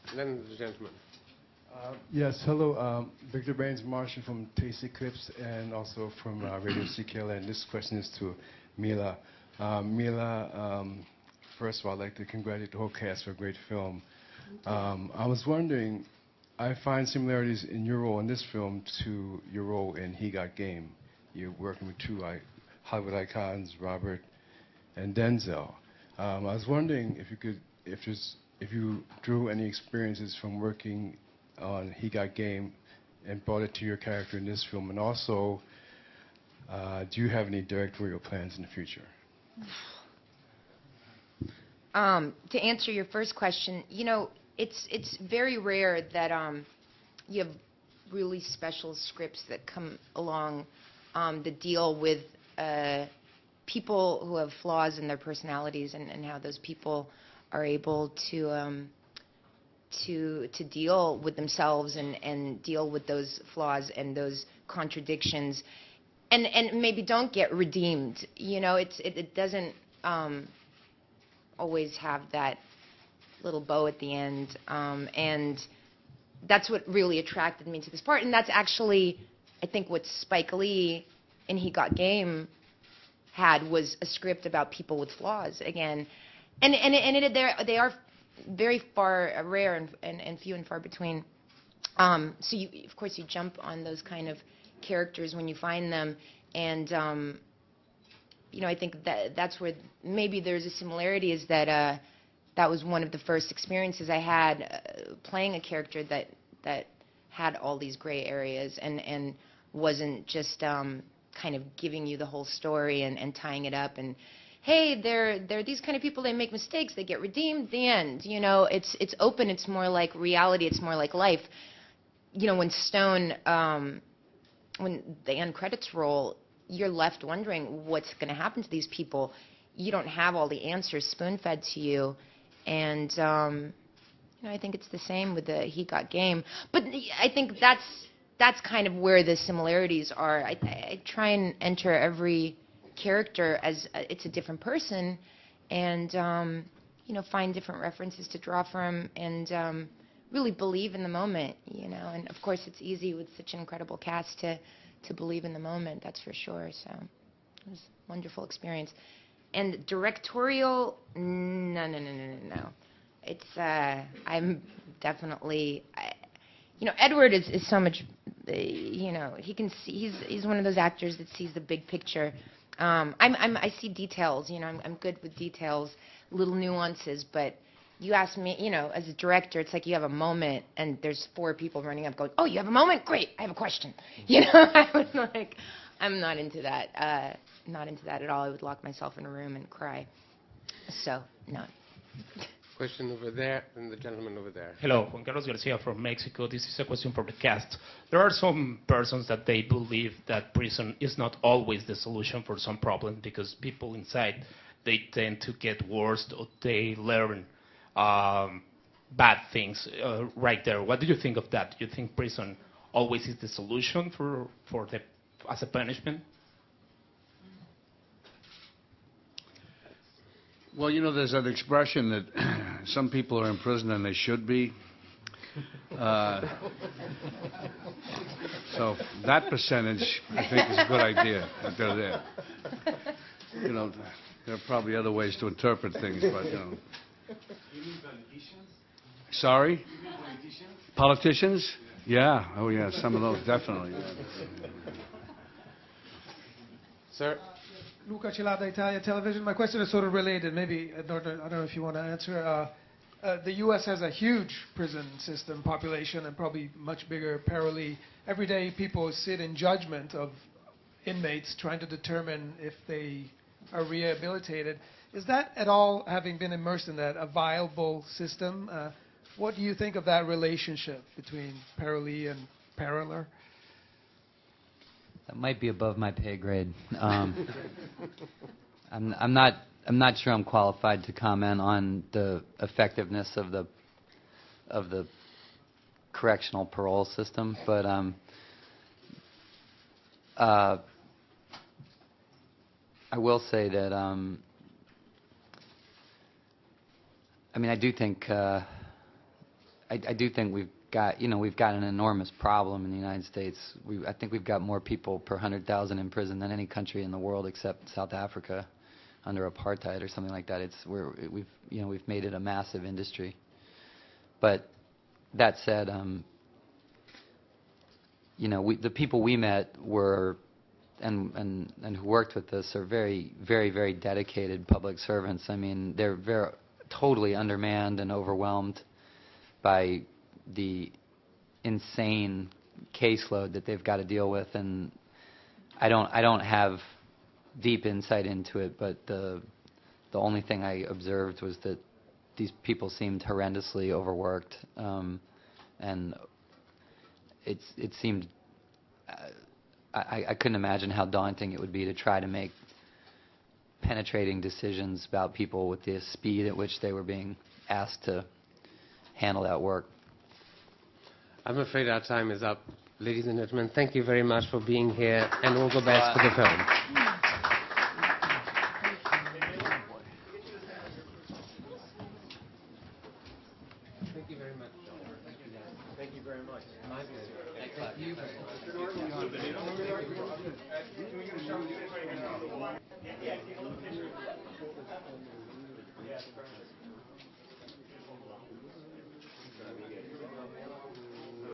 And then the gentleman. Yes, hello. Victor Baines Marshall from Taste Eclipse and also from Radio CKLN. This question is to Mila. Mila, first of all, I'd like to congratulate the whole cast for a great film. I was wondering, I find similarities in your role in this film to your role in He Got Game. You're working with two Hollywood icons, Robert and Denzel. I was wondering if you drew any experiences from working on He Got Game and brought it to your character in this film, and also, do you have any directorial plans in the future? To answer your first question, you know, it's very rare that you have really special scripts that come along that deal with people who have flaws in their personalities and how those people are able to deal with themselves and deal with those flaws and those contradictions, and maybe don't get redeemed. You know, it doesn't always have that little bow at the end, and that's what really attracted me to this part. And that's actually, I think, what Spike Lee in He Got Game had, was a script about people with flaws again, and they are very rare and few and far between. So of course you jump on those kind of characters when you find them, and you know, I think that's where maybe there's a similarity, is that that was one of the first experiences I had playing a character that had all these gray areas and wasn't just kind of giving you the whole story and tying it up and, hey, they're these kind of people, they make mistakes, they get redeemed, the end. You know, it's open, it's more like reality, it's more like life. You know, when Stone, when the end credits roll, you're left wondering what's going to happen to these people. You don't have all the answers spoon-fed to you. And, you know, I think it's the same with the He Got Game. But I think that's kind of where the similarities are. I try and enter every character as it's a different person, and you know, find different references to draw from, and really believe in the moment, you know. And of course it's easy with such an incredible cast to believe in the moment, that's for sure. So it was a wonderful experience. And directorial, no. It's I'm definitely, you know, Edward is so much, you know, he can see, he's one of those actors that sees the big picture. I see details, you know, I'm good with details, little nuances, but you ask me, you know, as a director, it's like you have a moment and there's 4 people running up going, oh, you have a moment? Great, I have a question. You know, I was like, I'm not into that. Not into that at all. I would lock myself in a room and cry. So, no. Question over there, and the gentleman over there. Hello, Juan Carlos Garcia from Mexico. This is a question for the cast. There are some persons that they believe that prison is not always the solution for some problem, because people inside, they tend to get worse, or they learn bad things right there. What do you think of that? Do you think prison always is the solution as a punishment? Well, you know, there's that expression that some people are in prison and they should be. So that percentage, I think, is a good idea that they're there. You know, there are probably other ways to interpret things, but, you know. You mean politicians? Sorry? You mean politicians? Politicians? Yeah. Oh, yeah, some of those, definitely. Sir? Luca Celata, Italia Television. My question is sort of related. Maybe, I don't know if you want to answer. The U.S. has a huge prison system population and probably much bigger parolee. Every day people sit in judgment of inmates trying to determine if they are rehabilitated. Is that at all, having been immersed in that, a viable system? What do you think of that relationship between parolee and paroler? That might be above my pay grade. I'm not sure I'm qualified to comment on the effectiveness of the correctional parole system, but I will say that I mean, I do think I do think we've got an enormous problem in the United States. I think we've got more people per 100,000 in prison than any country in the world except South Africa under apartheid or something like that. We've made it a massive industry. But that said, the people we met were and who worked with us are very, very, very dedicated public servants. I mean, they're totally undermanned and overwhelmed by the insane caseload that they've got to deal with, and I don't have deep insight into it, but the only thing I observed was that these people seemed horrendously overworked, and it seemed I couldn't imagine how daunting it would be to try to make penetrating decisions about people with the speed at which they were being asked to handle that work. I'm afraid our time is up. Ladies and gentlemen, thank you very much for being here, and all the best for the film. Thank you very much. Thank you very much. My pleasure. Thank you.